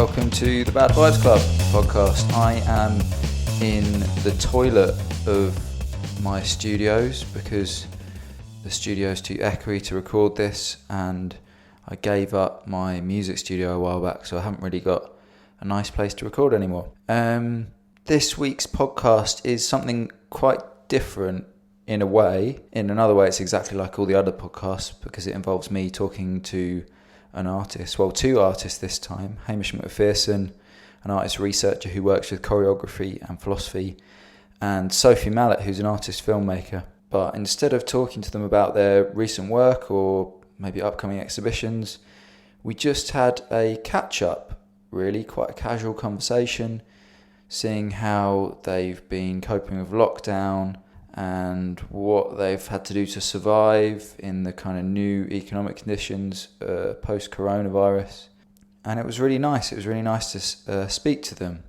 welcome to the Bad Vibes Club podcast. I am in the toilet of my studios because the studio is too echoey to record this, and I gave up my music studio a while back, so I haven't really got a nice place to record anymore. This week's podcast is something quite different in a way. In another way, it's exactly like all the other podcasts because it involves me talking to an artist. Well, two artists this time. Hamish and MacPherson, an artist researcher who works with choreography and philosophy, and Sophie Mallett, who's an artist filmmaker. But instead of talking to them about their recent work or maybe upcoming exhibitions, we just had a catch-up, really, quite a casual conversation, seeing how they've been coping with lockdown and what they've had to do to survive in the kind of new economic conditions post-coronavirus. And it was really nice. It was really nice to speak to them.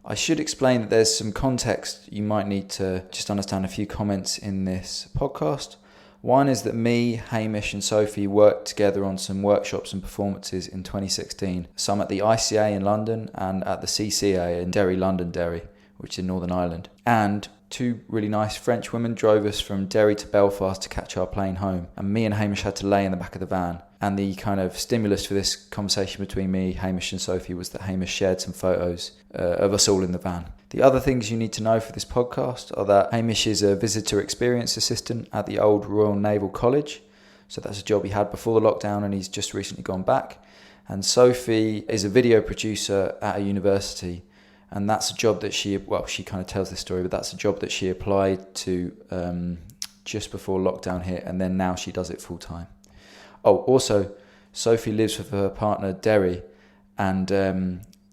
I should explain that there's some context you might need to just understand a few comments in this podcast. One is that me, Hamish and Sophie worked together on some workshops and performances in 2016, some at the ICA in London and at the CCA in Derry, Londonderry, which is in Northern Ireland. And two really nice French women drove us from Derry to Belfast to catch our plane home. And me and Hamish had to lay in the back of the van. And the kind of stimulus for this conversation between me, Hamish and Sophie was that Hamish shared some photos of us all in the van. The other things you need to know for this podcast are that Hamish is a visitor experience assistant at the old Royal Naval College. So that's a job he had before the lockdown and he's just recently gone back. And Sophie is a video producer at a university. And that's a job that she kind of tells this story, but that's a job that she applied to just before lockdown hit, and then now she does it full time. Oh, also, Sophie lives with her partner, Derry, and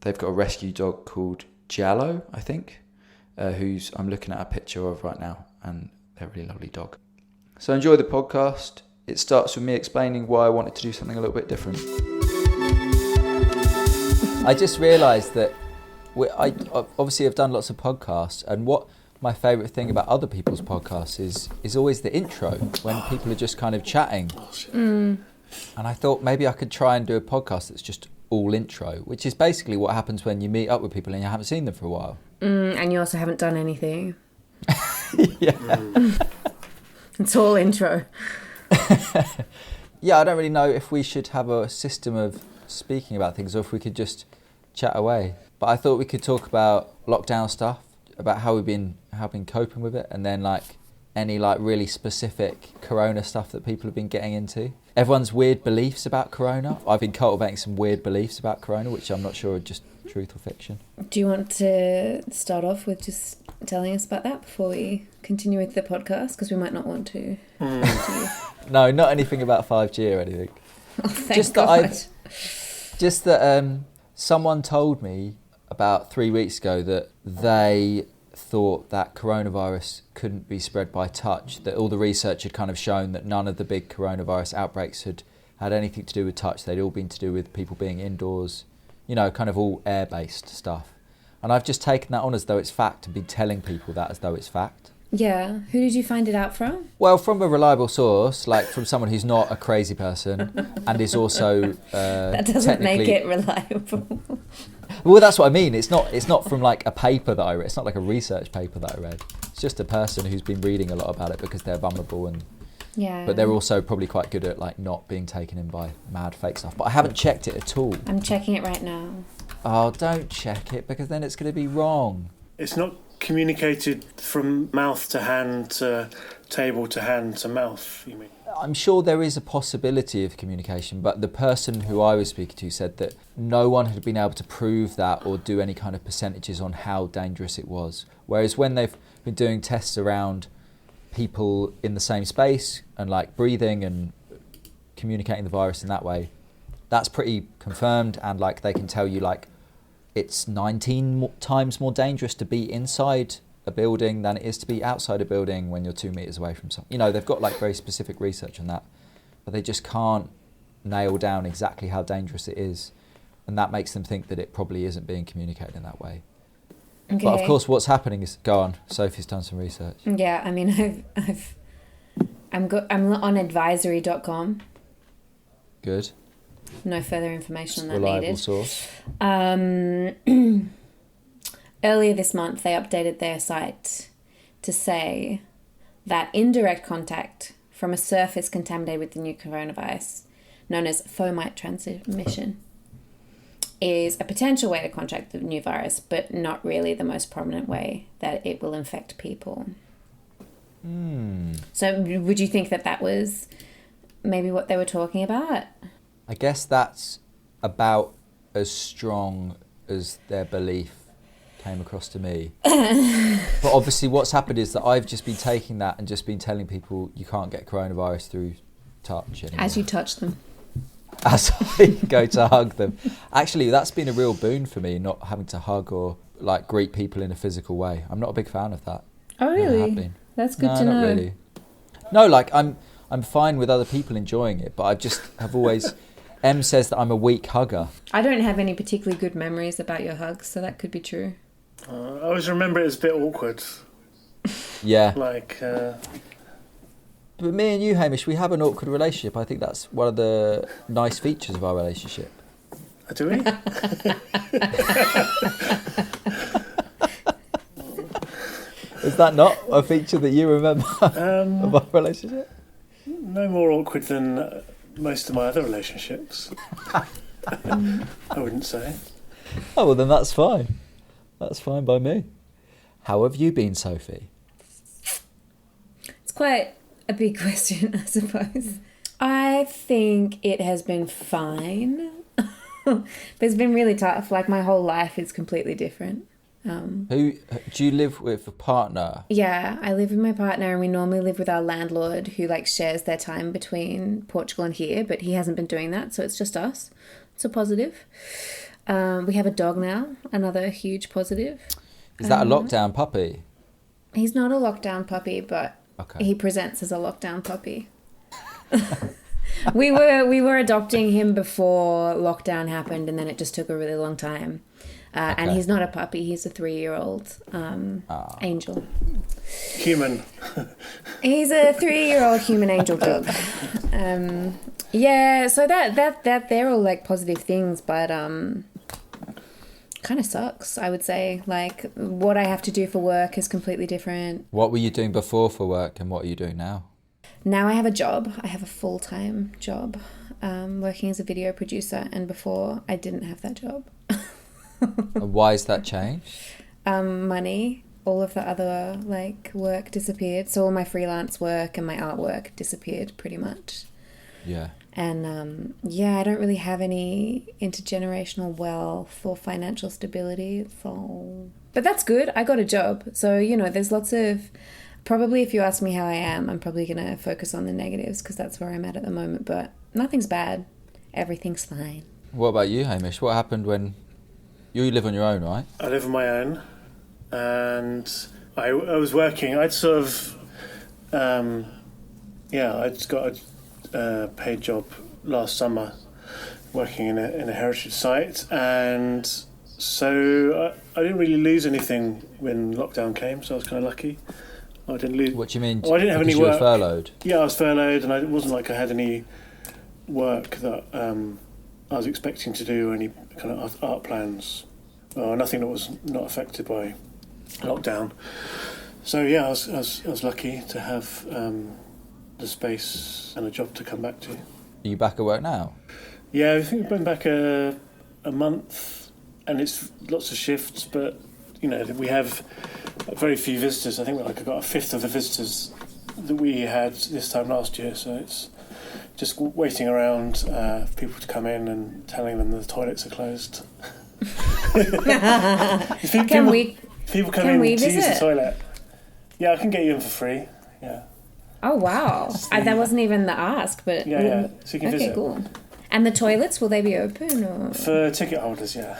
they've got a rescue dog called Giallo, I think, who's I'm looking at a picture of right now, and they're a really lovely dog. So enjoy the podcast. It starts with me explaining why I wanted to do something a little bit different. I just realised that I obviously have done lots of podcasts, and what my favourite thing about other people's podcasts is always the intro, when people are just kind of chatting. And I thought maybe I could try and do a podcast that's just all intro, which is basically what happens when you meet up with people and you haven't seen them for a while. And you also haven't done anything. Yeah. It's all intro. Yeah, I don't really know if we should have a system of speaking about things or if we could just chat away. But I thought we could talk about lockdown stuff, about how we've been coping with it, and then any really specific corona stuff that people have been getting into. Everyone's weird beliefs about corona. I've been cultivating some weird beliefs about corona, which I'm not sure are just truth or fiction. Do you want to start off with just telling us about that before we continue with the podcast? Because we might not want to. No, not anything about 5G or anything. Oh, thank God. Just that someone told me about 3 weeks ago that they thought that coronavirus couldn't be spread by touch, that all the research had kind of shown that none of the big coronavirus outbreaks had anything to do with touch. They'd all been to do with people being indoors, kind of all air-based stuff. And I've just taken that on as though it's fact and been telling people that as though it's fact. Yeah. Who did you find it out from? Well, from a reliable source, from someone who's not a crazy person and is also that doesn't make it reliable. Well, that's what I mean. It's not from a paper that I read. It's not like a research paper that I read. It's just a person who's been reading a lot about it because they're vulnerable and yeah. But they're also probably quite good at not being taken in by mad fake stuff. But I haven't checked it at all. I'm checking it right now. Oh, don't check it because then it's going to be wrong. It's not communicated from mouth to hand to table to hand to mouth, you mean? I'm sure there is a possibility of communication, but the person who I was speaking to said that no one had been able to prove that or do any kind of percentages on how dangerous it was. Whereas when they've been doing tests around people in the same space and breathing and communicating the virus in that way, that's pretty confirmed, and they can tell you it's 19 times more dangerous to be inside a building than it is to be outside a building when you're 2 meters away from something. They've got very specific research on that, but they just can't nail down exactly how dangerous it is, and that makes them think that it probably isn't being communicated in that way. Okay. But of course, what's happening is, go on. Sophie's done some research. Yeah, I mean, I'm on advisory.com. Good. No further information on that Reliable needed. source. Earlier this month, they updated their site to say that indirect contact from a surface contaminated with the new coronavirus, known as fomite transmission, is a potential way to contract the new virus, but not really the most prominent way that it will infect people. So would you think that that was maybe what they were talking about? I guess that's about as strong as their belief came across to me. But obviously what's happened is that I've just been taking that and just been telling people you can't get coronavirus through touch anymore. As you touch them. As I go to hug them. Actually, that's been a real boon for me, not having to hug or like greet people in a physical way. I'm not a big fan of that. Oh, Never really? have been. That's good No, to know. not really. No, like I'm fine with other people enjoying it, but I just have always... Em says that I'm a weak hugger. I don't have any particularly good memories about your hugs, so that could be true. I always remember it as a bit awkward. Yeah. Like, But me and you, Hamish, we have an awkward relationship. I think that's one of the nice features of our relationship. do we? Is that not a feature that you remember of our relationship? No more awkward than most of my other relationships. I wouldn't say. Oh, well, then that's fine. That's fine by me. How have you been, Sophie? It's quite a big question, I suppose. I think it has been fine. But it's been really tough. Like, my whole life is completely different. Who do you live with? A partner? Yeah, I live with my partner, and we normally live with our landlord, who like shares their time between Portugal and here, but he hasn't been doing that, so it's just us. It's a positive. We have a dog now, another huge positive. Is that a lockdown puppy? He's not a lockdown puppy, but Okay. he presents as a lockdown puppy. We were adopting him before lockdown happened, and then it just took a really long time. And he's not a puppy; he's a 3-year-old angel. Human. He's a 3-year-old human angel dog. Yeah, so that they're all like positive things, but kind of sucks, I would say. Like, what I have to do for work is completely different. What were you doing before for work, and what are you doing now? Now I have a job. I have a full-time job, working as a video producer, and before I didn't have that job. And why has that changed? Money. All of the other like work disappeared. So all my freelance work and my artwork disappeared pretty much. Yeah. And I don't really have any intergenerational wealth or financial stability. But that's good. I got a job. So, there's lots of... Probably if you ask me how I am, I'm probably going to focus on the negatives because that's where I'm at the moment. But nothing's bad. Everything's fine. What about you, Hamish? What happened when... You live on your own, right? I live on my own, and I was working. I'd sort of... I'd got a paid job last summer working in a heritage site, and so I didn't really lose anything when lockdown came, so I was kind of lucky. I didn't lose... What do you mean? Well, I didn't have any because you were work. furloughed? Yeah, I was furloughed, and it wasn't like I had any work that I was expecting to do, any kind of art plans, or nothing that was not affected by lockdown. So yeah, I was lucky to have the space and a job to come back to. Are you back at work now? Yeah, I think I've been back a month, and it's lots of shifts, but we have very few visitors. I think I got a fifth of the visitors that we had this time last year, so it's just waiting around for people to come in and telling them the toilets are closed. People come in to use the toilet. Yeah, I can get you in for free. Yeah. Oh, wow. That wasn't even the ask, but... Yeah. So you can visit. Okay, cool. And the toilets, will they be open? Or? For ticket holders, yeah.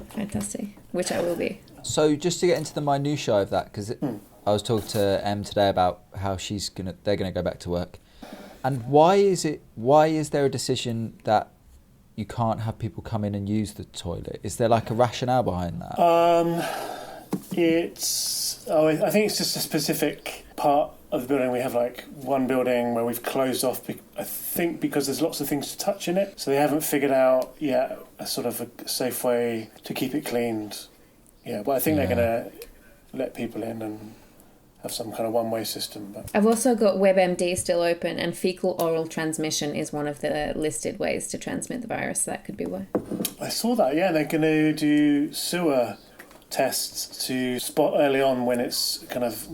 Fantastic. Which I will be. So just to get into the minutiae of that, because I was talking to Em today about how they're gonna go back to work, and why is there a decision that you can't have people come in and use the toilet? Is there like a rationale behind that? I think it's just a specific part of the building, we have like one building where we've closed off, I think because there's lots of things to touch in it. So they haven't figured out yet a sort of a safe way to keep it cleaned. Yeah, but I think they're going to let people in and have some kind of one-way system. But I've also got WebMD still open, and fecal oral transmission is one of the listed ways to transmit the virus. So that could be why. I saw that, yeah, they're going to do sewer tests to spot early on when it's kind of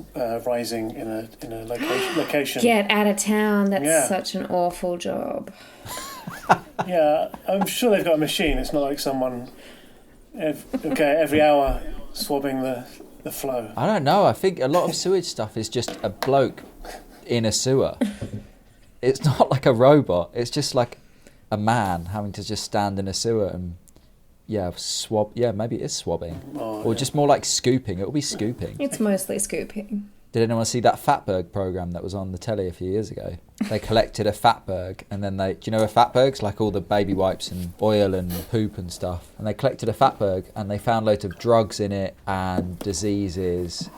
rising in a location. Get out of town. That's such an awful job. Yeah, I'm sure they've got a machine. It's not like someone every hour swabbing the flow. I don't know. I think a lot of sewage stuff is just a bloke in a sewer. It's not like a robot. It's just like a man having to just stand in a sewer and swab. Yeah, maybe it is swabbing, or just more like scooping. It'll be scooping. It's mostly scooping. Did anyone see that fatberg program that was on the telly a few years ago? They collected a fatberg, and then do you know a fatberg's like all the baby wipes and oil and poop and stuff? And they collected a fatberg, and they found loads of drugs in it and diseases,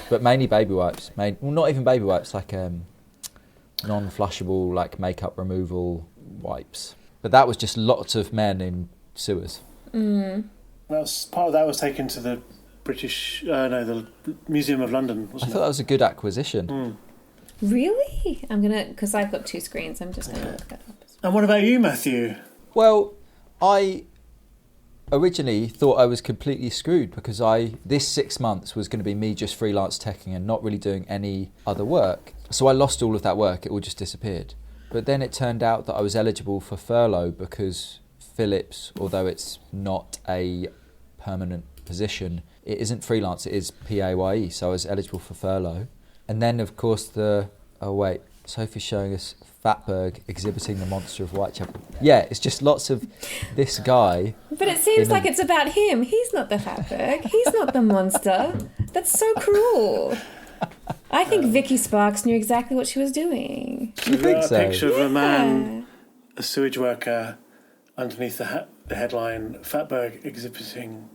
but mainly baby wipes. Not even baby wipes, like non-flushable like makeup removal wipes. But that was just lots of men in sewers. Part of that was taken to the the Museum of London, wasn't it? I thought that was a good acquisition. Really? Because I've got two screens, I'm just going to look that up. And what about you, Matthew? Well, I originally thought I was completely screwed because this 6 months was going to be me just freelance teching and not really doing any other work. So I lost all of that work, it all just disappeared. But then it turned out that I was eligible for furlough because Philips, although it's not a permanent position, it isn't freelance, it is PAYE, so I was eligible for furlough. And then, of course, Sophie's showing us Fatberg exhibiting the monster of Whitechapel. Yeah, it's just lots of this guy. But it seems like it's about him. He's not the Fatberg. He's not the monster. That's so cruel. I think Vicky Sparks knew exactly what she was doing. You think so? A picture of a man, a sewage worker, underneath the headline, Fatberg exhibiting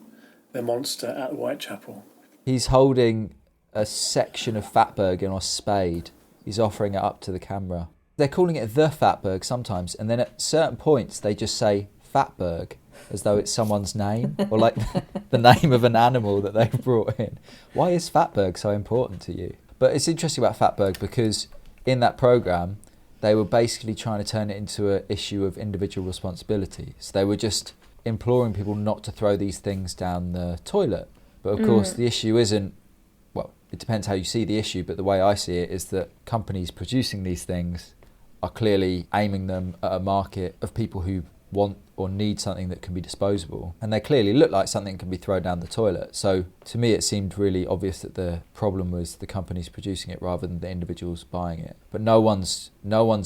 the monster at Whitechapel. He's holding a section of Fatberg in a spade. He's offering it up to the camera. They're calling it the Fatberg sometimes, and then at certain points they just say Fatberg as though it's someone's name or like the name of an animal that they've brought in. Why is Fatberg so important to you? But it's interesting about Fatberg because in that programme they were basically trying to turn it into an issue of individual responsibility. So they were just imploring people not to throw these things down the toilet. But of course the issue isn't, well, it depends how you see the issue, but the way I see it is that companies producing these things are clearly aiming them at a market of people who want or need something that can be disposable. And they clearly look like something that can be thrown down the toilet. So to me it seemed really obvious that the problem was the companies producing it rather than the individuals buying it. But no one's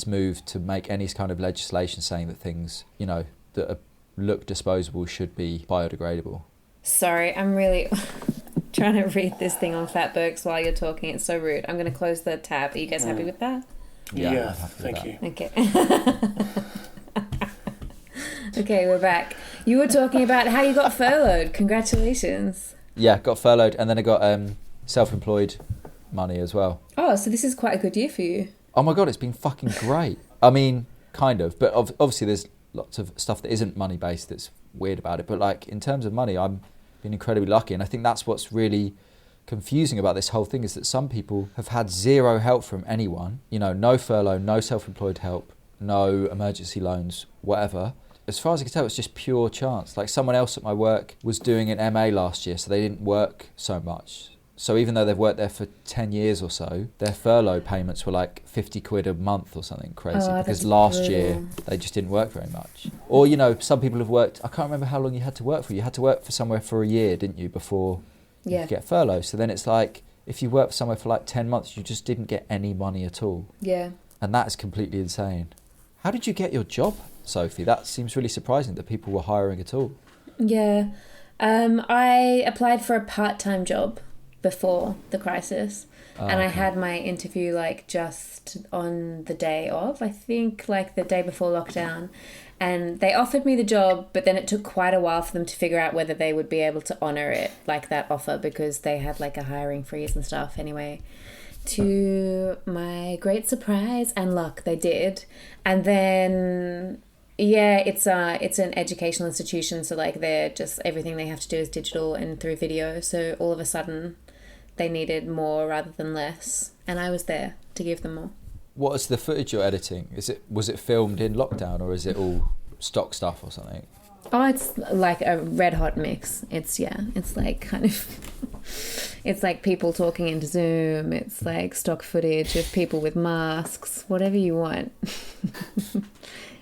moved to make any kind of legislation saying that things, that look disposable should be biodegradable. Sorry, I'm really trying to read this thing on Fatbergs while you're talking. It's so rude. I'm going to close the tab. Are you guys happy with that? Yeah, thank you. Okay. Okay, we're back. You were talking about how you got furloughed. Congratulations. Yeah, got furloughed, and then I got self-employed money as well. Oh, so this is quite a good year for you. Oh my God, it's been fucking great. I mean, kind of, but obviously there's lots of stuff that isn't money-based that's weird about it. But like in terms of money, I've been incredibly lucky, and I think that's what's really confusing about this whole thing is that some people have had zero help from anyone. No furlough, no self-employed help, no emergency loans, whatever. As far as I can tell, it's just pure chance. Like someone else at my work was doing an MA last year, so they didn't work so much. So even though they've worked there for 10 years or so, their furlough payments were like 50 quid a month or something crazy because last year they just didn't work very much. Or, some people have worked, I can't remember how long you had to work for. You had to work for somewhere for a year, didn't you, before you could get furlough. So then it's like, if you worked somewhere for like 10 months, you just didn't get any money at all. Yeah. And that is completely insane. How did you get your job, Sophie? That seems really surprising that people were hiring at all. Yeah. I applied for a part-time job before the crisis, and I had my interview just on the day of, I think the day before lockdown, and they offered me the job, but then it took quite a while for them to figure out whether they would be able to honour it, that offer, because they had a hiring freeze and stuff anyway. To my great surprise and luck, they did. And then, yeah, it's an educational institution, so like they're just, everything they have to do is digital and through video. So all of a sudden, they needed more rather than less, and I was there to give them more. What is the footage you're editing? Was it filmed in lockdown, or is it all stock stuff or something? Oh, it's like a red hot mix. It's like kind of, it's like people talking into Zoom. It's like stock footage of people with masks, whatever you want.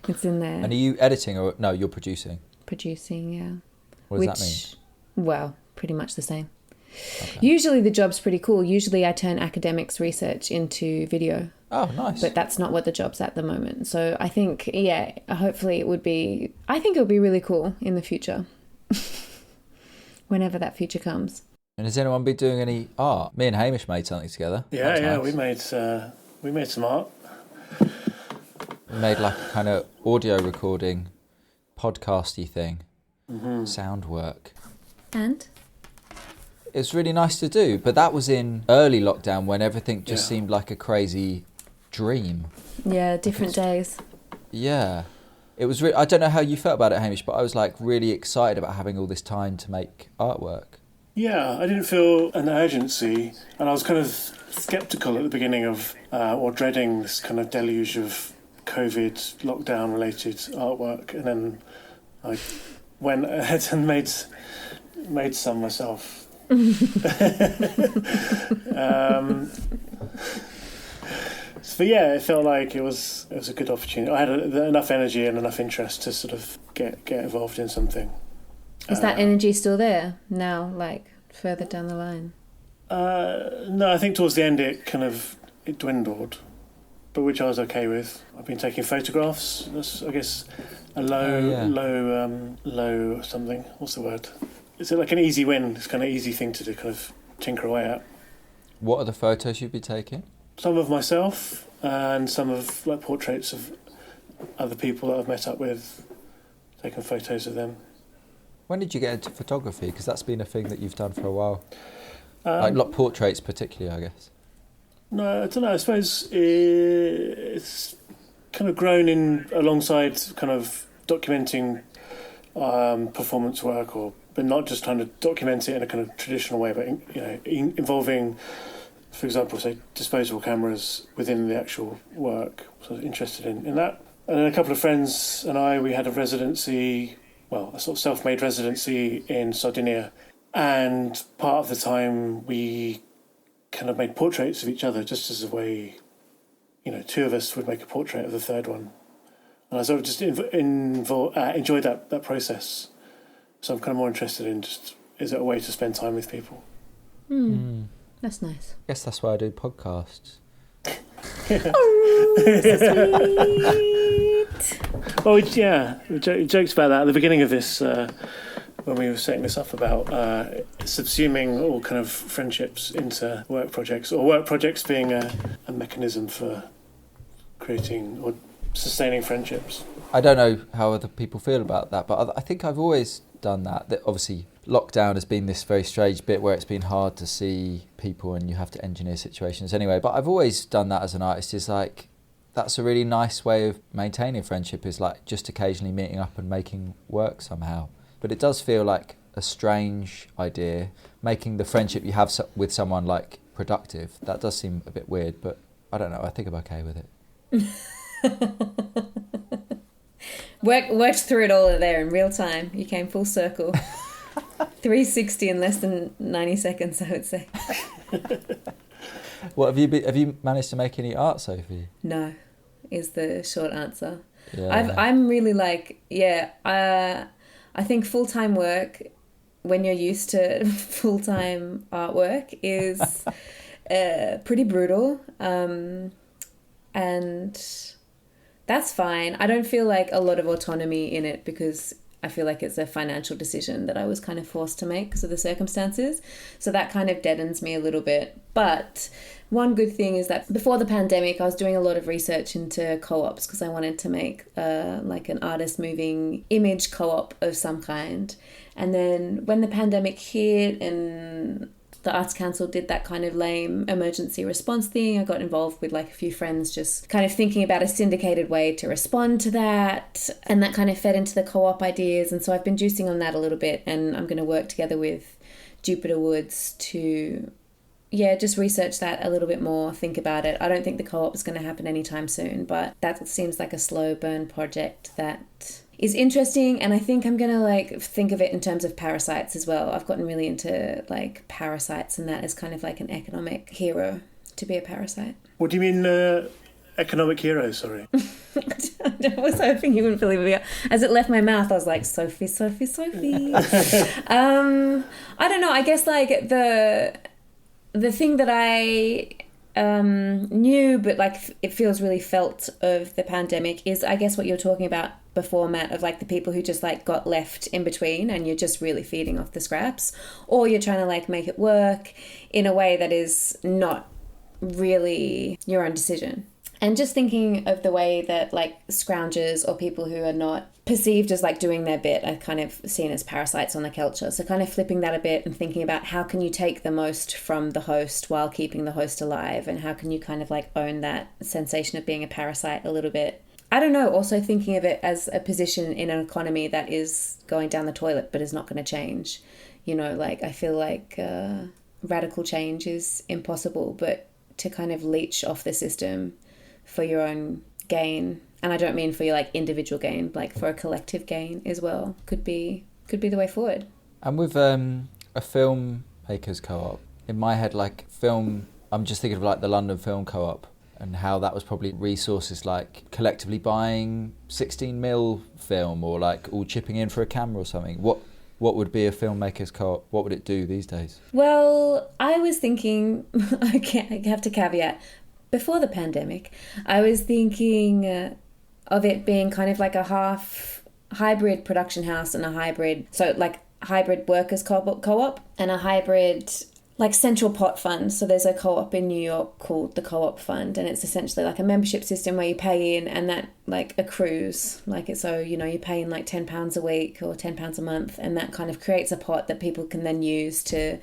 It's in there. And are you editing or no, you're producing? Producing, yeah. What does that mean? Well, pretty much the same. Okay. Usually the job's pretty cool. Usually I turn academics research into video. Oh, nice. But that's not what the job's at the moment. So I think, yeah, hopefully it would be... I think it'll be really cool in the future. Whenever that future comes. And has anyone been doing any art? Me and Hamish made something together. Yeah, nice. we made some art. We made like a kind of audio recording, podcasty thing, sound work. And? It's really nice to do, but that was in early lockdown when everything just seemed like a crazy dream. Yeah, different days. Yeah. It was I don't know how you felt about it, Hamish, but I was like really excited about having all this time to make artwork. Yeah, I didn't feel an urgency, and I was kind of sceptical at the beginning of, or dreading this kind of deluge of COVID lockdown related artwork, and then I went ahead and made some myself. But yeah, it felt like it was a good opportunity. I had enough energy and enough interest to sort of get involved in something. Is that energy still there now, like further down the line? No, I think towards the end it dwindled, but which I was okay with. I've been taking photographs. That's, I guess, a low something. What's the word? It's like an easy win. It's kind of easy thing to do, kind of tinker away at. What are the photos you've been taking? Some of myself and some of like portraits of other people that I've met up with, taking photos of them. When did you get into photography? Because that's been a thing that you've done for a while. Like portraits particularly, I guess. No, I don't know. I suppose it's kind of grown in alongside kind of documenting performance work, but not just trying to document it in a kind of traditional way, but involving, for example, say disposable cameras within the actual work. So I was interested in that. And then a couple of friends and we had a residency, a sort of self-made residency in Sardinia. And part of the time we kind of made portraits of each other just as a way, two of us would make a portrait of the third one. And I sort of just enjoyed that process. So I'm kind of more interested in just, is it a way to spend time with people? That's nice. I guess that's why I do podcasts. Oh, sweet. Well, we joked about that at the beginning of this, when we were setting this up, about subsuming all kind of friendships into work projects, or work projects being a mechanism for creating or sustaining friendships. I don't know how other people feel about that, but I think I've always done that. That obviously lockdown has been this very strange bit where it's been hard to see people and you have to engineer situations anyway. But I've always done that as an artist. Is like, that's a really nice way of maintaining friendship, is like just occasionally meeting up and making work somehow. But it does feel like a strange idea, making the friendship you have with someone like productive. That does seem a bit weird, but I don't know. I think I'm okay with it. Worked through it all there in real time. You came full circle. 360 in less than 90 seconds, I would say. What have you managed to make any art, Sophie? No, is the short answer. Yeah. I'm really like, I think full-time work, when you're used to full-time artwork, is pretty brutal. And that's fine. I don't feel like a lot of autonomy in it, because I feel like it's a financial decision that I was kind of forced to make because of the circumstances. So that kind of deadens me a little bit. But one good thing is that before the pandemic, I was doing a lot of research into co-ops because I wanted to make like an artist moving image co-op of some kind. And then when the pandemic hit and the Arts Council did that kind of lame emergency response thing. I got involved with like a few friends just kind of thinking about a syndicated way to respond to that, and that kind of fed into the co-op ideas. And so I've been juicing on that a little bit, and I'm going to work together with Jupiter Woods to just research that a little bit more, think about it. I don't think the co-op is going to happen anytime soon, but that seems like a slow burn project that is interesting, and I think I'm going to like think of it in terms of parasites as well. I've gotten really into like parasites, and that is kind of like an economic hero to be a parasite. What do you mean economic hero, sorry? I was hoping you wouldn't believe me. As it left my mouth, I was like, Sophie, Sophie, Sophie. I don't know, I guess like the thing that I knew, but like it feels really felt of the pandemic is, I guess, what you're talking about before, Matt, of like the people who just like got left in between and you're just really feeding off the scraps, or you're trying to like make it work in a way that is not really your own decision. And just thinking of the way that like scroungers or people who are not perceived as like doing their bit are kind of seen as parasites on the culture. So kind of flipping that a bit and thinking about how can you take the most from the host while keeping the host alive, and how can you kind of like own that sensation of being a parasite a little bit. I don't know, also thinking of it as a position in an economy that is going down the toilet but is not going to change. You know, like I feel like radical change is impossible, but to kind of leech off the system for your own gain, and I don't mean for your like individual gain, like for a collective gain as well, could be the way forward. And with a filmmakers co-op, in my head, like film, I'm just thinking of like the London Film Co-op and how that was probably resources like collectively buying 16mm film, or like all chipping in for a camera or something. What would be a filmmakers co-op? What would it do these days? Well, I was thinking, I have to caveat, before the pandemic, I was thinking of it being kind of like a half hybrid production house and a hybrid, so like hybrid workers co-op and a hybrid like central pot fund. So there's a co-op in New York called the Co-op Fund, and it's essentially like a membership system where you pay in and that like accrues, like it's, so you know, you pay in like £10 a week or £10 a month, and that kind of creates a pot that people can then use to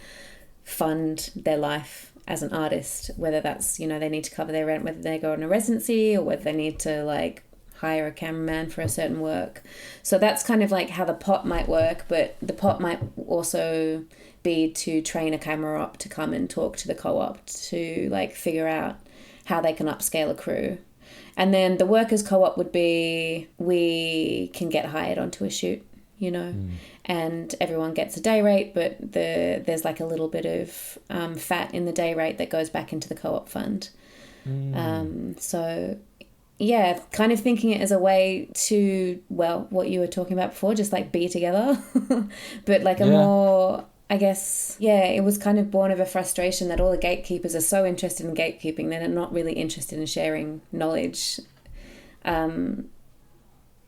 fund their life as an artist, whether that's, you know, they need to cover their rent, whether they go on a residency, or whether they need to like hire a cameraman for a certain work. So that's kind of like how the pot might work, but the pot might also be to train a camera op to come and talk to the co-op to like figure out how they can upscale a crew. And then the workers co-op would be, we can get hired onto a shoot, you know, and everyone gets a day rate, but there's like a little bit of fat in the day rate that goes back into the co-op fund. So yeah, kind of thinking it as a way to, well, what you were talking about before, just like be together, but like a more, I guess, it was kind of born of a frustration that all the gatekeepers are so interested in gatekeeping that they're not really interested in sharing knowledge.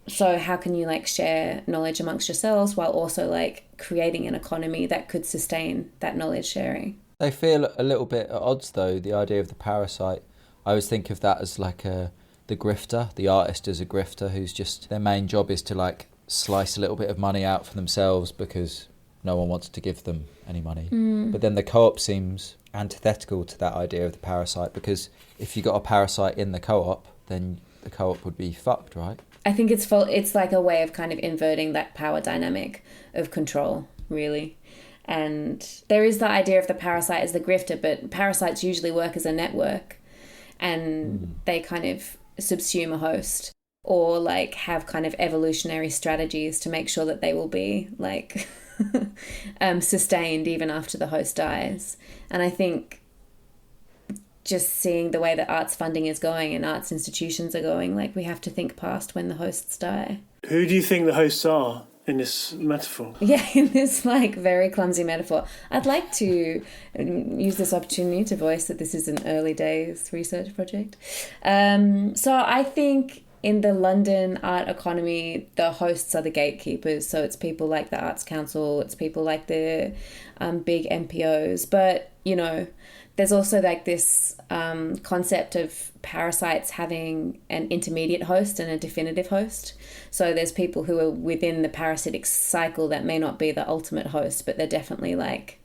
So how can you like share knowledge amongst yourselves while also like creating an economy that could sustain that knowledge sharing? They feel a little bit at odds though, the idea of the parasite. I always think of that as like the grifter, the artist as a grifter who's just, their main job is to like slice a little bit of money out for themselves because no one wants to give them any money. But then the co-op seems antithetical to that idea of the parasite, because if you got a parasite in the co-op, then the co-op would be fucked, right? I think it's like a way of kind of inverting that power dynamic of control, really. And there is the idea of the parasite as the grifter, but parasites usually work as a network, and they kind of subsume a host, or like have kind of evolutionary strategies to make sure that they will be like sustained even after the host dies. And I think just seeing the way that arts funding is going and arts institutions are going, like we have to think past when the hosts die. Who do you think the hosts are in this metaphor? Yeah, in this like very clumsy metaphor. I'd like to use this opportunity to voice that this is an early days research project. So I think in the London art economy, the hosts are the gatekeepers. So it's people like the Arts Council, it's people like the big NPOs. But, you know, there's also like this concept of parasites having an intermediate host and a definitive host. So there's people who are within the parasitic cycle that may not be the ultimate host, but they're definitely like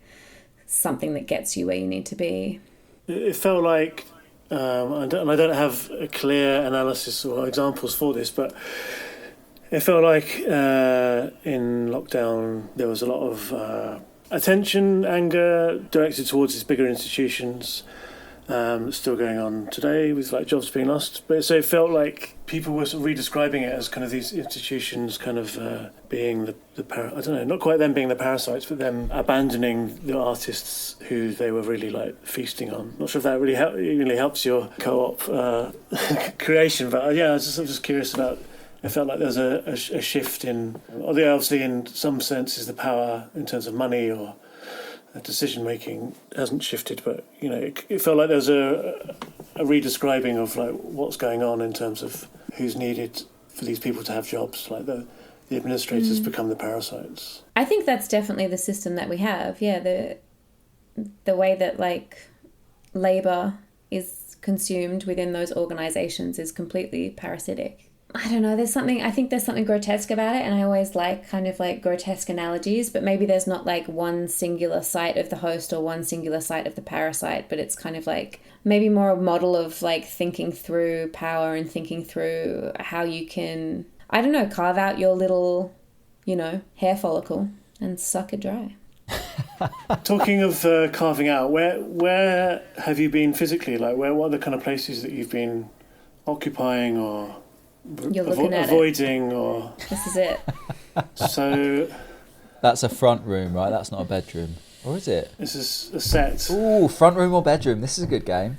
something that gets you where you need to be. It felt like, I don't have a clear analysis or examples for this, but it felt like in lockdown there was a lot of attention, anger directed towards these bigger institutions. It's still going on today with like jobs being lost. But so it felt like people were sort of redescribing it as kind of these institutions kind of being the I don't know, not quite them being the parasites, but them abandoning the artists who they were really like feasting on. Not sure if that really helps your co-op creation, but yeah, I was just curious about. It felt like there was a shift in, obviously in some senses the power in terms of money or decision making hasn't shifted, but you know it felt like there was a redescribing of like what's going on in terms of who's needed for these people to have jobs. Like the administrators become the parasites. I think that's definitely the system that we have. Yeah, the way that like labour is consumed within those organisations is completely parasitic. I don't know, I think there's something grotesque about it, and I always like kind of like grotesque analogies, but maybe there's not like one singular site of the host or one singular site of the parasite, but it's kind of like maybe more a model of like thinking through power and thinking through how you can, I don't know, carve out your little, you know, hair follicle and suck it dry. Talking of carving out, where have you been physically? Like what are the kind of places that you've been occupying or You're looking at avoiding it. Or this is it. So That's a front room, right? That's not a bedroom. Or is it? this is a set. Ooh, front room or bedroom? This is a good game.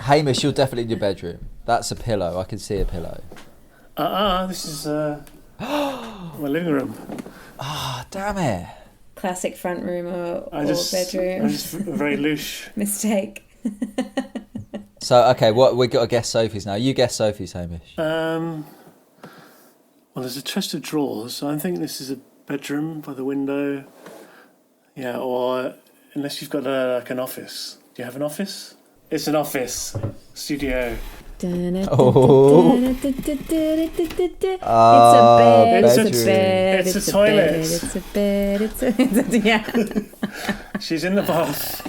Hamish, you're definitely in your bedroom. That's a pillow. I can see a pillow. This is my living room. Ah, damn it. Classic front room or I'm bedroom. just very loose. Mistake. So, okay, what we got to guess Sophie's now. You guess Sophie's, Hamish. Well, there's a chest of drawers, so I think this is a bedroom by the window. Yeah, or unless you've got like an office. Do you have an office? It's an office. Studio. Oh. It's a bed. It's It's a bed. it's a toilet. It's a bed. It's a yeah. She's in the bath.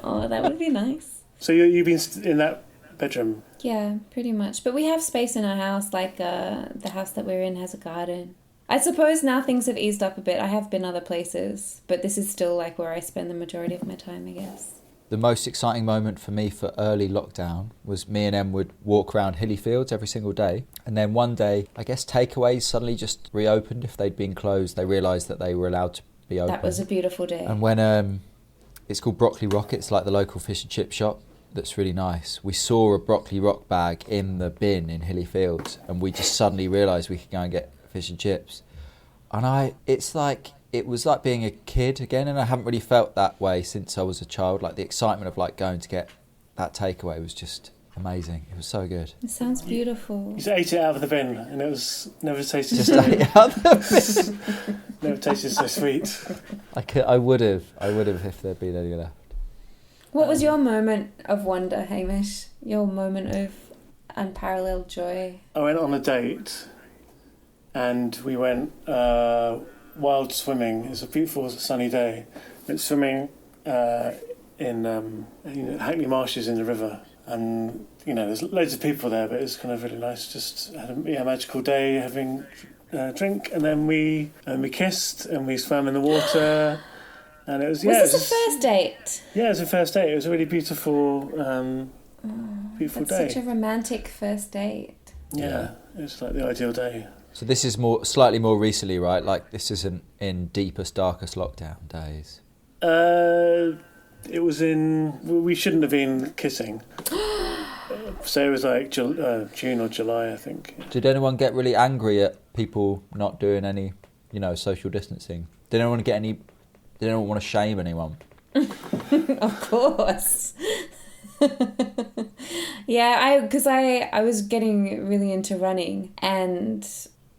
Oh, that would be nice. So you've been in that bedroom? Yeah, pretty much. But we have space in our house, like the house that we're in has a garden. I suppose now things have eased up a bit. I have been other places, but this is still like where I spend the majority of my time, I guess. The most exciting moment for me for early lockdown was me and Em would walk around Hilly Fields every single day. And then one day, I guess takeaways suddenly just reopened. If they'd been closed, they realised that they were allowed to be open. That was a beautiful day. And when it's called Broccoli Rock, it's like the local fish and chip shop that's really nice. We saw a broccoli rock bag in the bin in Hilly Fields, and we just suddenly realised we could go and get fish and chips. And it was like being a kid again, and I haven't really felt that way since I was a child. Like the excitement of like going to get that takeaway was just amazing. It was so good. It sounds beautiful. You just ate it out of the bin, and it was never tasted. Just ate it out the bin. Never tasted so sweet. I would have if there'd been any left. What was your moment of wonder, Hamish? Your moment of unparalleled joy? I went on a date, and we went wild swimming. It's a beautiful sunny day. Went swimming in Hackney Marshes in the river, and there's loads of people there, but it's kind of really nice. Just had a magical day, having a drink, and then we kissed and we swam in the water. And it was this a first date? Yeah, it was a first date. It was a really beautiful, beautiful day. Such a romantic first date. Yeah, it was like the ideal day. So this is slightly more recently, right? Like this isn't in deepest, darkest lockdown days. It was we shouldn't have been kissing. So it was like June or July, I think. Did anyone get really angry at people not doing any, social distancing? Did anyone want to shame anyone? Of course. Yeah, because I was getting really into running, and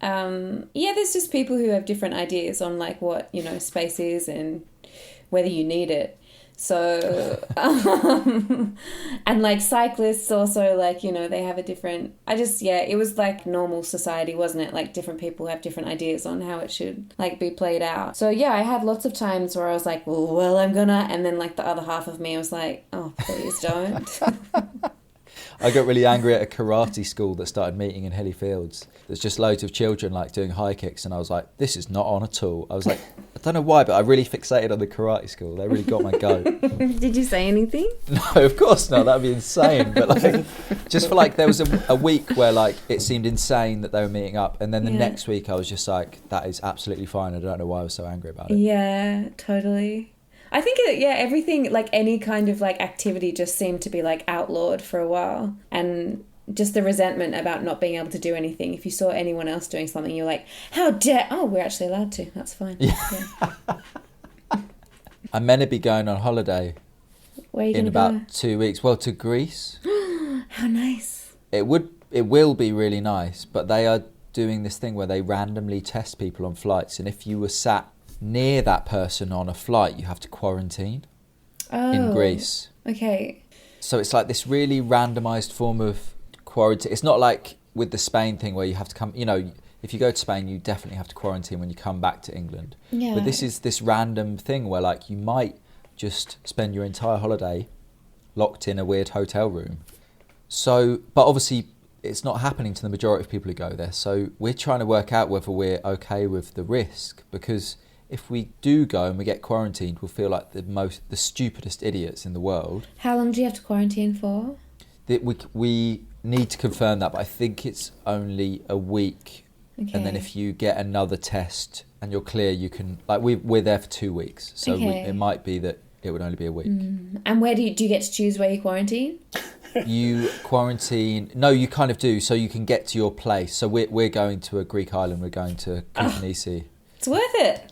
there's just people who have different ideas on like what space is and whether you need it. So, and like cyclists also, like, you know, they have a different, it was like normal society, wasn't it? Like different people have different ideas on how it should like be played out. So yeah, I had lots of times where I was like, well, I'm gonna, and then like the other half of me was like, oh, please don't. I got really angry at a karate school that started meeting in hilly fields. There's just loads of children like doing high kicks, and I was like, this is not on at all. I was like, I don't know why, but I really fixated on the karate school. They really got my goat. Did you say anything? No, of course not. That would be insane. But like, just for like, there was a week where like it seemed insane that they were meeting up, and then the next week I was just like, that is absolutely fine. I don't know why I was so angry about it. Yeah, totally. I think, everything, like any kind of like activity just seemed to be like outlawed for a while. And just the resentment about not being able to do anything. If you saw anyone else doing something, you're like, how dare, oh, we're actually allowed to. That's fine. Yeah. I'm meant to be going on holiday Where are you in going to about 2 weeks. Well, to Greece. How nice. It will be really nice, but they are doing this thing where they randomly test people on flights, and if you were sat near that person on a flight, you have to quarantine in Greece. Okay. So it's like this really randomized form of quarantine. It's not like with the Spain thing where you have to come, you know, if you go to Spain, you definitely have to quarantine when you come back to England. Yeah. But this is this random thing where like you might just spend your entire holiday locked in a weird hotel room. So, but obviously it's not happening to the majority of people who go there. So we're trying to work out whether we're okay with the risk, because if we do go and we get quarantined, we'll feel like the stupidest idiots in the world. How long do you have to quarantine for? We need to confirm that, but I think it's only a week. Okay. And then if you get another test and you're clear, you can, like, we're there for 2 weeks. So it might be that it would only be a week. And where do you get to choose where you quarantine? You quarantine, no, you kind of do, so you can get to your place. So we're going to a Greek island, we're going to Koutanisi. It's worth it.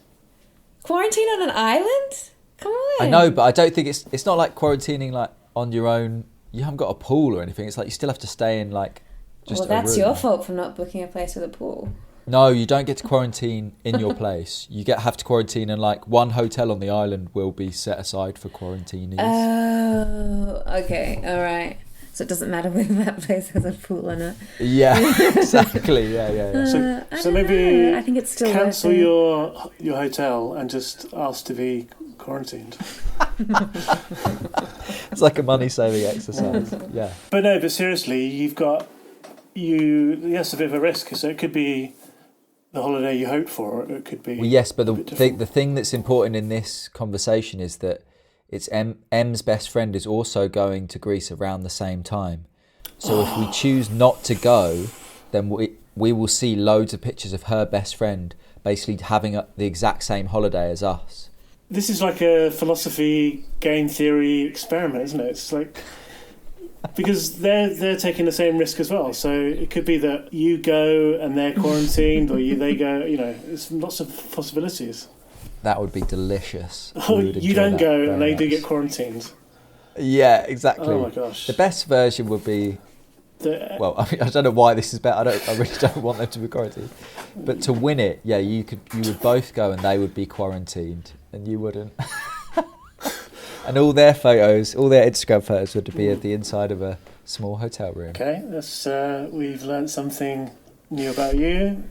Quarantine on an island? Come on. I know, but I don't think it's not like quarantining like on your own. You haven't got a pool or anything. It's like you still have to stay in like just a room. Well, that's your fault for not booking a place with a pool. No, you don't get to quarantine in your place. You have to quarantine, and like one hotel on the island will be set aside for quarantinees. Oh, okay, all right. So it doesn't matter whether that place has a pool or not. Yeah, exactly. Yeah. So maybe I think it's still cancel your hotel and just ask to be quarantined. It's like a money-saving exercise. Yeah. But seriously, yes, a bit of a risk. So it could be the holiday you hoped for, or it could be. Well, yes, but the thing that's important in this conversation is that it's M's best friend is also going to Greece around the same time. So if we choose not to go, then we will see loads of pictures of her best friend basically having the exact same holiday as us. This is like a philosophy game theory experiment, isn't it? It's like, because they're taking the same risk as well. So it could be that you go and they're quarantined, or they go. You know, there's lots of possibilities. That would be delicious. You don't go and they do get quarantined. Yeah, exactly. Oh my gosh. The best version would be. Well, I mean, I don't know why this is better. I really don't want them to be quarantined. But to win it, yeah, you would both go and they would be quarantined and you wouldn't. And all their Instagram photos would be at the inside of a small hotel room. Okay, we've learned something new about you.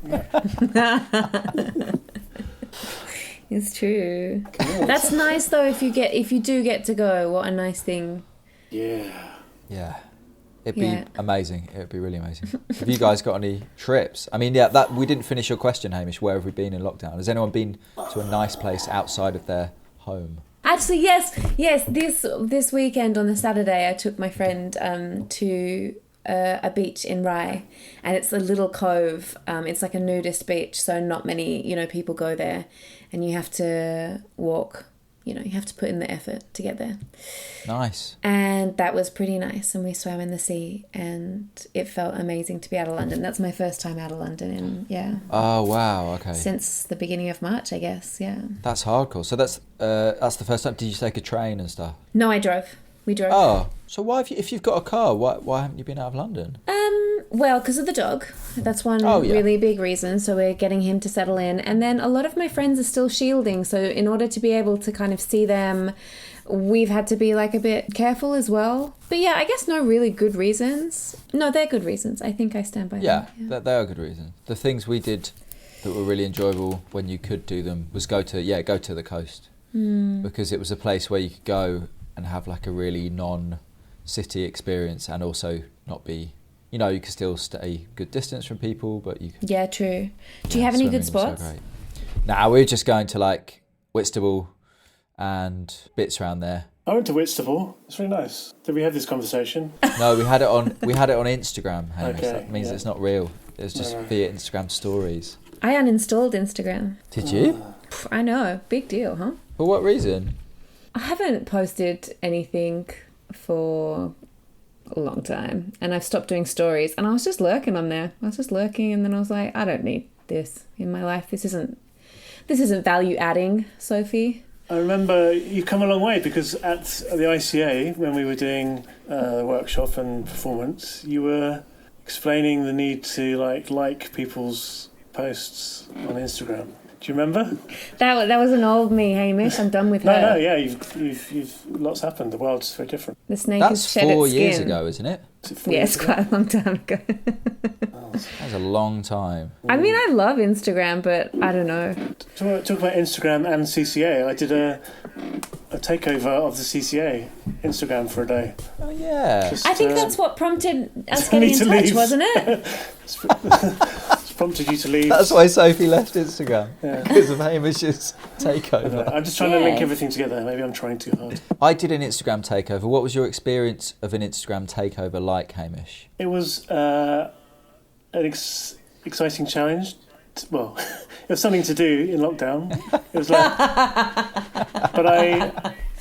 It's true. That's nice though. If you do get to go, what a nice thing. Yeah. It'd be amazing. It would be really amazing. Have you guys got any trips? I mean, that we didn't finish your question, Hamish. Where have we been in lockdown? Has anyone been to a nice place outside of their home? Actually, yes. This weekend on the Saturday, I took my friend to a beach in Rye, and it's a little cove. It's like a nudist beach, so not many people go there, and you have to walk. You have to put in the effort to get there. Nice. And that was pretty nice. And we swam in the sea and it felt amazing to be out of London. That's my first time out of London Oh, wow. Okay. Since the beginning of March, I guess. Yeah. That's hardcore. So that's the first time. Did you take a train and stuff? No, I drove. We drove. Oh, so why if you've got a car, why haven't you been out of London? Well, because of the dog. That's one really big reason. So we're getting him to settle in. And then a lot of my friends are still shielding. So in order to be able to kind of see them we've had to be like a bit careful as well. But yeah, I guess no really good reasons. No, they're good reasons. I think I stand by them. Yeah, they are good reasons. The things we did that were really enjoyable when you could do them was go to the coast. Because it was a place where you could go and have like a really non-city experience and also not be, you know, you could still stay good distance from people, but you could... Yeah, true. Do you have any good spots? So nah, we were just going to like Whitstable and bits around there. I went to Whitstable. It's really nice. Did we have this conversation? No, we had it on Instagram, Hamish. Okay, That means it's not real. It's just via Instagram stories. I uninstalled Instagram. Did you? I know. Big deal, huh? For what reason? I haven't posted anything for a long time, and I've stopped doing stories, and I was just lurking on there. I was just lurking, and then I was like, I don't need this in my life. This isn't value adding, Sophie. I remember you've come a long way, because at the ICA, when we were doing the workshop and performance, you were explaining the need to like people's posts on Instagram. Do you remember? That was an old me, Hamish. I'm done with her. No, yeah, you've lots happened. The world's very different. The snake has shed its skin. That's 4 years ago, isn't it? Yeah, it's quite a long time ago. That's a long time. I mean, I love Instagram, but I don't know. Talk about Instagram and CCA. I did a takeover of the CCA Instagram for a day. Oh yeah. I think that's what prompted us getting in touch, wasn't it? It's prompted you to leave. That's why Sophie left Instagram. Yeah. Because of Hamish's takeover. I'm just trying to link everything together. Maybe I'm trying too hard. I did an Instagram takeover. What was your experience of an Instagram takeover like, Hamish? It was an exciting challenge. Well, it was something to do in lockdown. It was like, but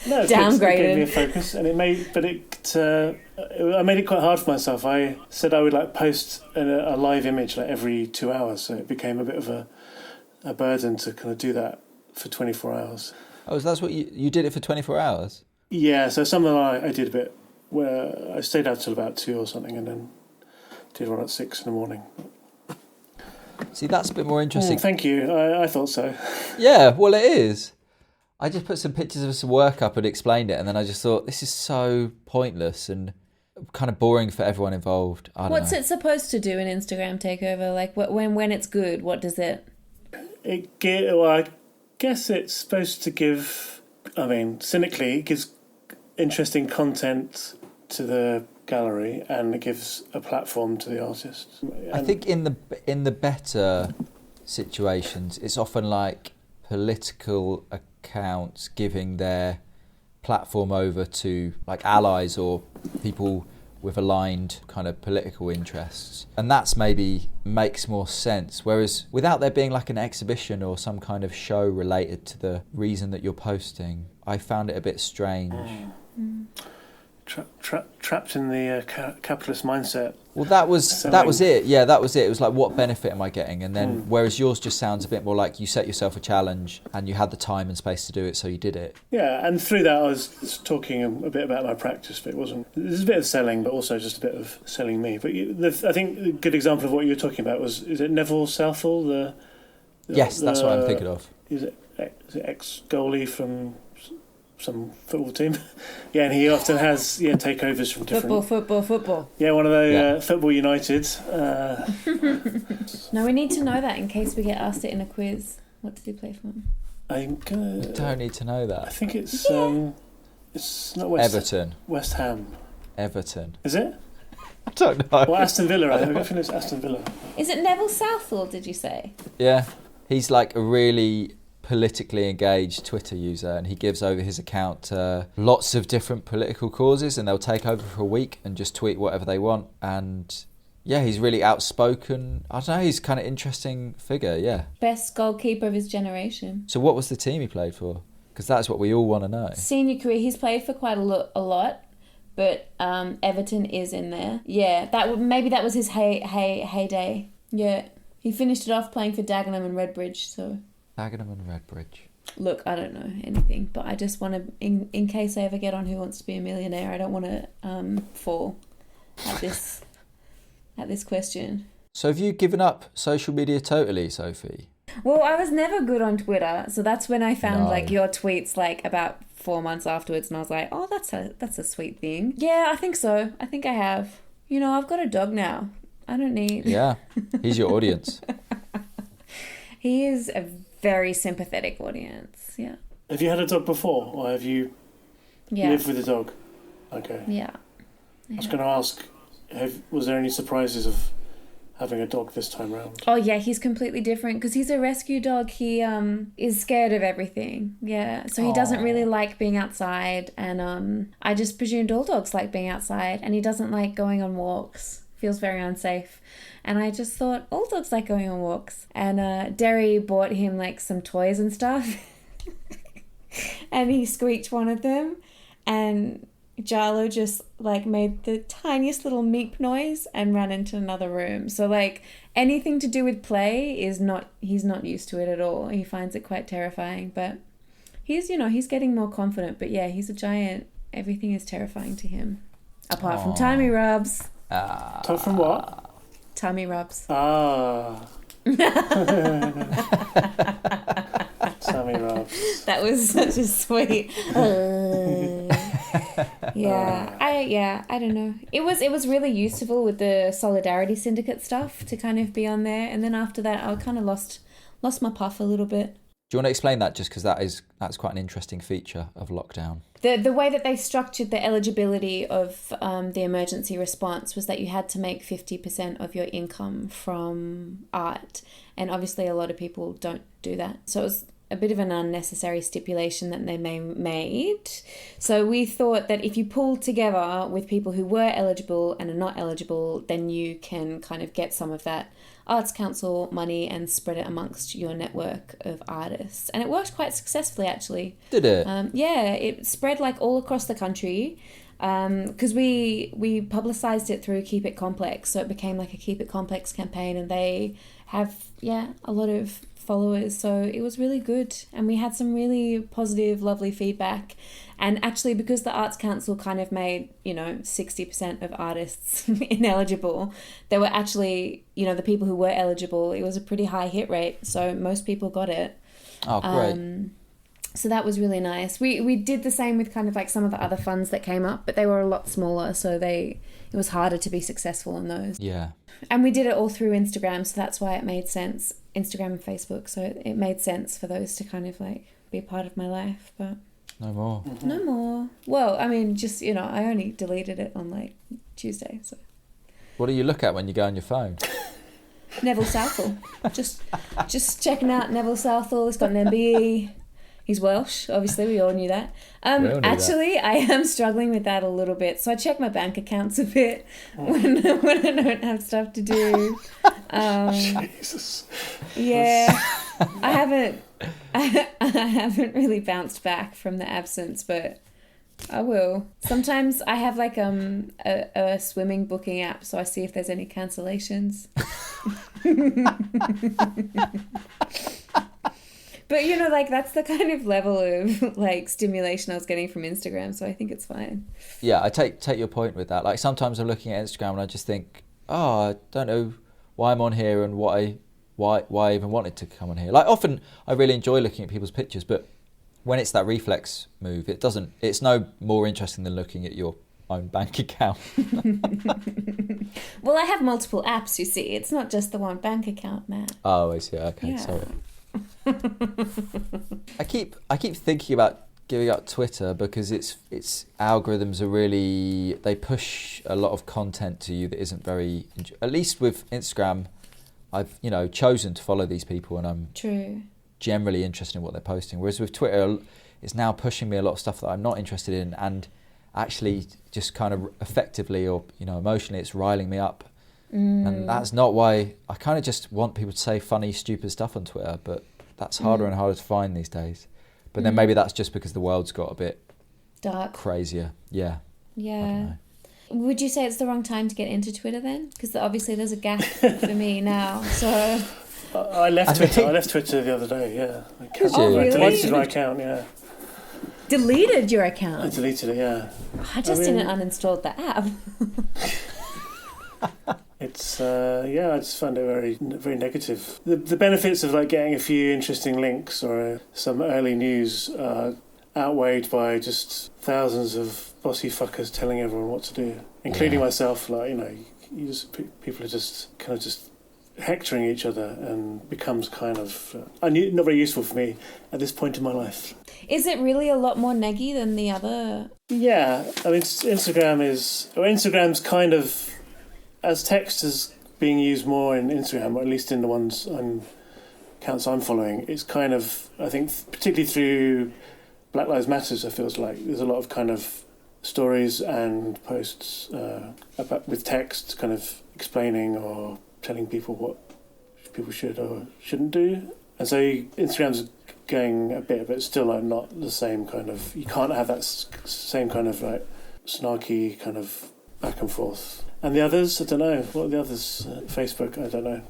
downgraded. It gave me a focus, and I made it quite hard for myself. I said I would post a live image every 2 hours, so it became a bit of a burden to kind of do that for 24 hours. Oh, so that's what you did it for 24 hours? Yeah, so some of them I did a bit where I stayed out till about 2 or something, and then did one at 6 in the morning. See, that's a bit more interesting. Thank you. I thought so. Yeah, well, it is. I just put some pictures of some work up and explained it, and then I just thought, this is so pointless and kind of boring for everyone involved. What's it supposed to do, an Instagram takeover? When it's good, what does it... I guess it's supposed to give... I mean, cynically, it gives interesting content to the gallery, and it gives a platform to the artist. I think in the better situations, it's often like political accounts giving their platform over to like allies or people with aligned kind of political interests, and that's maybe makes more sense. Whereas without there being like an exhibition or some kind of show related to the reason that you're posting, I found it a bit strange. Trapped in the capitalist mindset. Well, that was it. Yeah, that was it. It was like, what benefit am I getting? And then, whereas yours just sounds a bit more like you set yourself a challenge and you had the time and space to do it, so you did it. Yeah, and through that I was talking a bit about my practice, but it was a bit of selling, but also just a bit of selling me. But I think a good example of what you were talking about is it Neville Southall? Yes, that's what I'm thinking of. Is it ex-goalie from some football team? Yeah, and he often has takeovers from different... Football. Yeah, one of the Football United. No, we need to know that in case we get asked it in a quiz. What did he play for? You don't need to know that. I think it's not Everton. West Ham. Everton. Is it? I don't know. Well, Aston Villa. I think it's Aston Villa. Is it Neville Southall, did you say? Yeah. He's like a really politically engaged Twitter user, and he gives over his account to lots of different political causes, and they'll take over for a week and just tweet whatever they want. And yeah, he's really outspoken. I don't know, he's kind of interesting figure. Yeah, best goalkeeper of his generation. So what was the team he played for? Because that's what we all want to know. Senior career, he's played for quite a lot, but Everton is in there. Yeah, maybe that was his heyday. Yeah, he finished it off playing for Dagenham and Redbridge. So Dagenham and Redbridge. Look, I don't know anything, but I just want to, in case I ever get on Who Wants to Be a Millionaire, I don't want to fall at this question. So have you given up social media totally, Sophie? Well, I was never good on Twitter, so that's when I found No. like your tweets like about 4 months afterwards, and I was like, oh, that's a sweet thing. Yeah, I think so. I think I have. You know, I've got a dog now. I don't need. Yeah, he's your audience. He is a very sympathetic audience. Yeah. Have you had a dog before, or have you Yeah. lived with a dog? Okay. Yeah. I was going to ask, was there any surprises of having a dog this time round? Oh yeah, he's completely different because he's a rescue dog. He is scared of everything. Yeah, so he doesn't really like being outside, and I just presumed all dogs like being outside, and he doesn't like going on walks. Feels very unsafe, and I just thought all dogs like going on walks. And Derry bought him like some toys and stuff, and he squeaked one of them, and Jarlo just like made the tiniest little meep noise and ran into another room. So like anything to do with play he's not used to it at all. He finds it quite terrifying, but he's getting more confident. But yeah, he's a giant. Everything is terrifying to him. Apart from tummy rubs. Apart from what? Tummy rubs. Tummy rubs. That was such a sweet. I don't know. It was really useful with the Solidarity Syndicate stuff to kind of be on there, and then after that, I kind of lost my puff a little bit. Do you want to explain that, just because that's quite an interesting feature of lockdown? The way that they structured the eligibility of the emergency response was that you had to make 50% of your income from art, and obviously a lot of people don't do that. So it was a bit of an unnecessary stipulation that they made. So we thought that if you pull together with people who were eligible and are not eligible, then you can kind of get some of that Arts Council money and spread it amongst your network of artists. And it worked quite successfully, actually. Did it? Yeah, it spread like all across the country. Because we publicised it through Keep It Complex, so it became like a Keep It Complex campaign, and they have a lot of followers, so it was really good, and we had some really positive, lovely feedback. And actually, because the Arts Council kind of made 60% of artists ineligible, there were actually the people who were eligible, it was a pretty high hit rate, so most people got it. Oh, great. So that was really nice. We did the same with kind of like some of the other funds that came up, but they were a lot smaller, so it was harder to be successful in those. Yeah. And we did it all through Instagram, so that's why it made sense. Instagram and Facebook, so it made sense for those to kind of like be a part of my life, but no more. Mm-hmm. No more. Well, I mean, just I only deleted it on like Tuesday, so. What do you look at when you go on your phone? Neville Southall. just checking out Neville Southall. He's got an MBE. He's Welsh, obviously, we all knew that. Actually, I am struggling with that a little bit. So I check my bank accounts a bit when I don't have stuff to do. Jesus. Yeah, I haven't really bounced back from the absence, but I will. Sometimes I have like a swimming booking app, so I see if there's any cancellations. But like that's the kind of level of like stimulation I was getting from Instagram, so I think it's fine. Yeah, I take your point with that. Like sometimes I'm looking at Instagram and I just think, I don't know why I'm on here and why I even wanted to come on here. Like often I really enjoy looking at people's pictures, but when it's that reflex move, it's no more interesting than looking at your own bank account. Well, I have multiple apps, you see. It's not just the one bank account, Matt. Oh, I see. Okay, yeah. Sorry. I keep thinking about giving up Twitter because its algorithms are really, they push a lot of content to you that isn't very, at least with Instagram, I've chosen to follow these people and I'm generally interested in what they're posting, whereas with Twitter it's now pushing me a lot of stuff that I'm not interested in, and actually just kind of effectively or emotionally it's riling me up. And that's not why. I kind of just want people to say funny, stupid stuff on Twitter, but that's harder and harder to find these days. But then maybe that's just because the world's got a bit dark, crazier. Yeah. Yeah. Would you say it's the wrong time to get into Twitter then? Because obviously there's a gap for me now. So I left Twitter. I left Twitter the other day. Yeah. Really? I deleted my account. Yeah. Deleted your account? I deleted it. Yeah. I just didn't uninstall the app. It's it's I just find it very, very negative. The benefits of like getting a few interesting links or some early news are outweighed by just thousands of bossy fuckers telling everyone what to do, including myself. Like, people are just kind of just hectoring each other, and becomes kind of not very useful for me at this point in my life. Is it really a lot more neggy than the other? Yeah, I mean, Instagram's kind of, as text is being used more in Instagram, or at least in the accounts I'm following, it's kind of, I think, particularly through Black Lives Matters, it feels like there's a lot of kind of stories and posts with text kind of explaining or telling people what people should or shouldn't do. And so Instagram's going a bit, but it's still like not the same kind of, you can't have that same kind of like snarky kind of back and forth. And the others, I don't know. What are the others? Facebook, I don't know.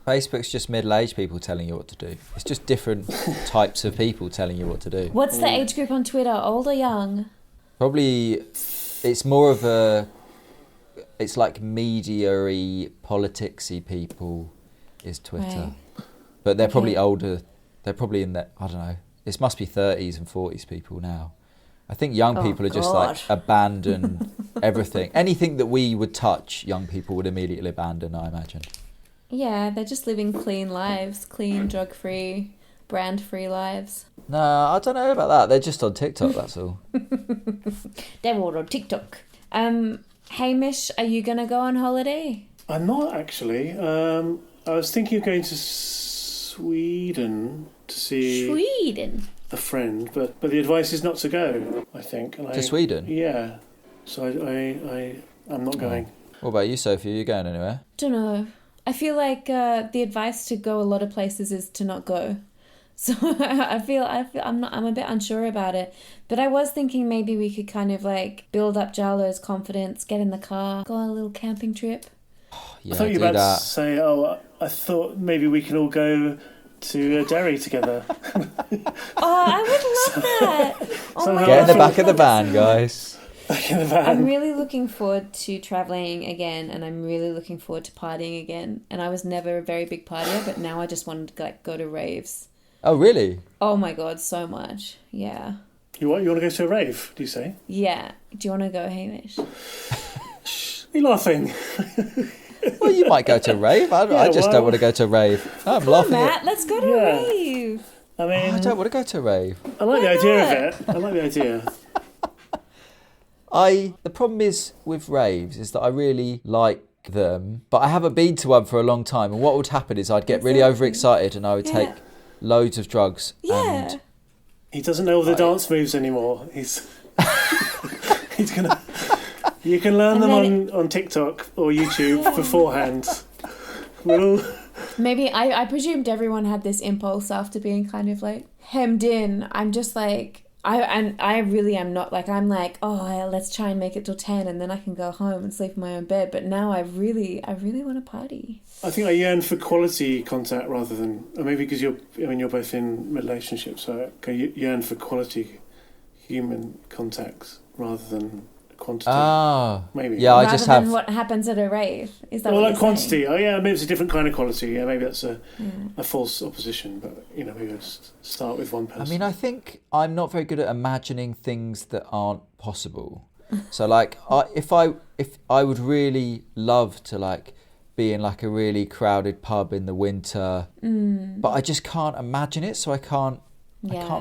Facebook's just middle-aged people telling you what to do. It's just different types of people telling you what to do. What's the age group on Twitter? Old or young? Probably, it's more of it's like media-y, politics-y people is Twitter. Right. But they're probably older. They're probably in their, I don't know, it must be 30s and 40s people now. I think young people are just like abandon everything. Anything that we would touch, young people would immediately abandon, I imagine. Yeah, they're just living clean lives, clean, drug-free, brand-free lives. No, I don't know about that. They're just on TikTok, that's all. They're all on TikTok. Hamish, are you going to go on holiday? I'm not actually. I was thinking of going to Sweden to see a friend, but the advice is not to go, I think. And Sweden? Yeah. So I'm not going. What about you, Sophie? Are you going anywhere? Don't know. I feel like the advice to go a lot of places is to not go. So I'm a bit unsure about it. But I was thinking maybe we could kind of like build up Jarlo's confidence, get in the car, go on a little camping trip. Yeah, I thought you were about to say, I thought maybe we can all go to Derry together. I would love that. Oh my Get in the God. back of the van, guys. Back in the van. I'm really looking forward to travelling again, and I'm really looking forward to partying again. And I was never a very big partier, but now I just want to like go to raves. Oh, really? Oh my God, so much. Yeah. You want to go to a rave, do you say? Yeah. Do you want to go, Hamish? You're laughing. Well, you might go to a rave. I just don't want to go to a rave. I'm Come laughing on, at... Matt, let's go to a rave. I mean... I don't want to go to a rave. I like the idea of it. I like the idea. The problem is with raves is that I really like them, but I haven't been to one for a long time. And what would happen is I'd get really overexcited and I would take loads of drugs. Yeah. And He doesn't know all the dance moves anymore. He's gonna... You can learn them on TikTok or YouTube beforehand. Maybe I presumed everyone had this impulse after being kind of like hemmed in. I'm just like... I really am not like, I'm like, let's try and make it till 10 and then I can go home and sleep in my own bed. But now I really want to party. I think I yearn for quality contact rather than, or maybe because you're both in relationships, so I yearn for quality human contacts rather than quantity. Ah, maybe. Yeah, rather I just than have... what happens at a rave. Is that well, what like you're quantity. saying? Oh yeah, maybe it's a different kind of quality. Yeah, maybe that's a false opposition. But maybe I'll just start with one person. I mean, I think I'm not very good at imagining things that aren't possible. So like, if I would really love to like be in like a really crowded pub in the winter, but I just can't imagine it. So I can't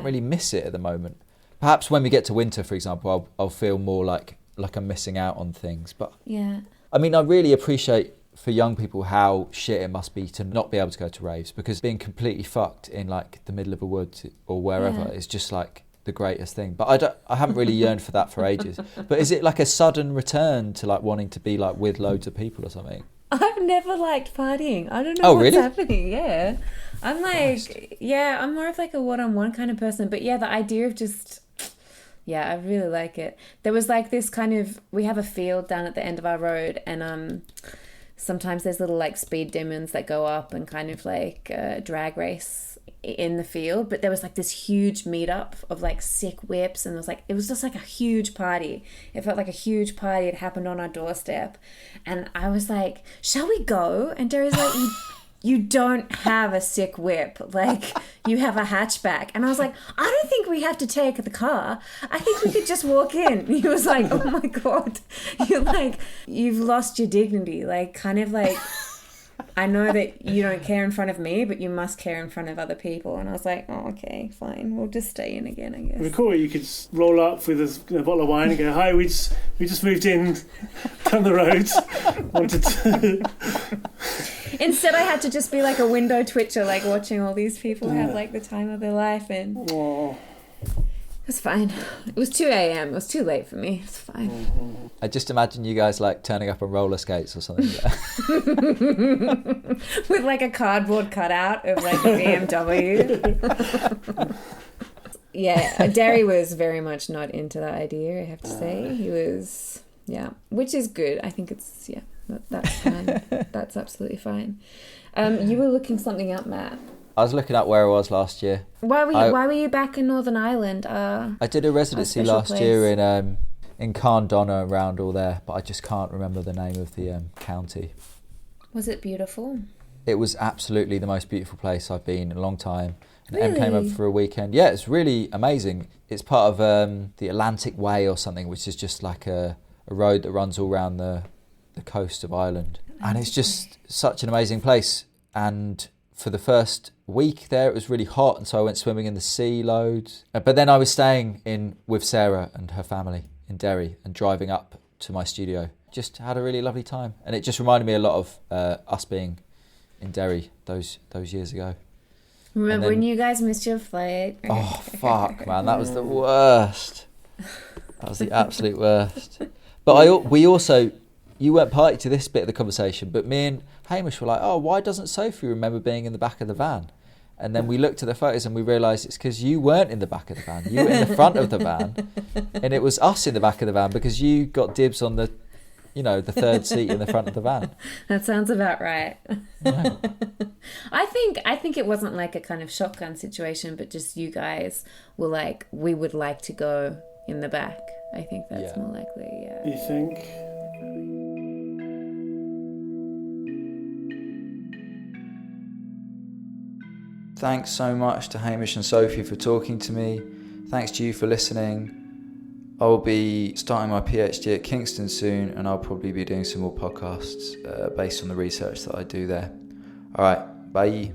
really miss it at the moment. Perhaps when we get to winter, for example, I'll feel more like I'm missing out on things. But Yeah. I mean, I really appreciate for young people how shit it must be to not be able to go to raves, because being completely fucked in like the middle of a woods or wherever is just like the greatest thing. But I haven't really yearned for that for ages. But is it like a sudden return to like wanting to be like with loads of people or something? I've never liked partying. I don't know what's really? happening. Yeah. I'm like, I'm more of like a one-on-one kind of person. But yeah, the idea of just... Yeah, I really like it. There was like this kind of... We have a field down at the end of our road, and sometimes there's little like speed demons that go up and kind of like drag race in the field, but there was like this huge meetup of like sick whips, and it was just like a huge party. It felt like a huge party had happened on our doorstep, and I was like, shall we go? And Derry's like, you don't have a sick whip, like you have a hatchback. And I was like, I don't think we have to take the car, I think we could just walk in. He was like, oh my God, you've lost your dignity, like kind of like, I know that you don't care in front of me, but you must care in front of other people. And I was like, oh, okay, fine, we'll just stay in again, I guess. It'd be cool. You could roll up with a bottle of wine and go, hi, we just moved in down the road. Wanted to... Instead, I had to just be like a window twitcher, like watching all these people have like the time of their life. And Aww. it was fine. It was 2 a.m. It was too late for me. It's fine. I just imagine you guys like turning up on roller skates or something like that. With like a cardboard cutout of like a BMW. Yeah, Derry was very much not into that idea, I have to say. He was, which is good. I think it's, that's fine. That's absolutely fine. You were looking something up, Matt. I was looking up where I was last year. Why were you back in Northern Ireland? I did a residency last year in Carndonna, around all there, but I just can't remember the name of the county. Was it beautiful? It was absolutely the most beautiful place I've been in a long time. And Really? Em came over for a weekend. Yeah, it's really amazing. It's part of the Atlantic Way or something, which is just like a road that runs all around the coast of Ireland. And it's just such an amazing place. And for the first week there, it was really hot, and so I went swimming in the sea loads. But then I was staying with Sarah and her family in Derry and driving up to my studio. Just had a really lovely time, and it just reminded me a lot of us being in Derry those years ago. Remember when you guys missed your flight? Oh fuck, man, that was the worst. That was the absolute worst. But we also, you weren't party to this bit of the conversation, but me and Hamish were like, oh, why doesn't Sophie remember being in the back of the van? And then we looked at the photos and we realised it's because you weren't in the back of the van. You were in the front of the van. And it was us in the back of the van because you got dibs on the third seat in the front of the van. That sounds about right. Yeah. I think it wasn't like a kind of shotgun situation, but just you guys were like, we would like to go in the back. I think that's more likely, yeah. You think? Thanks so much to Hamish and Sophie for talking to me. Thanks to you for listening. I'll be starting my PhD at Kingston soon, and I'll probably be doing some more podcasts based on the research that I do there. All right, bye.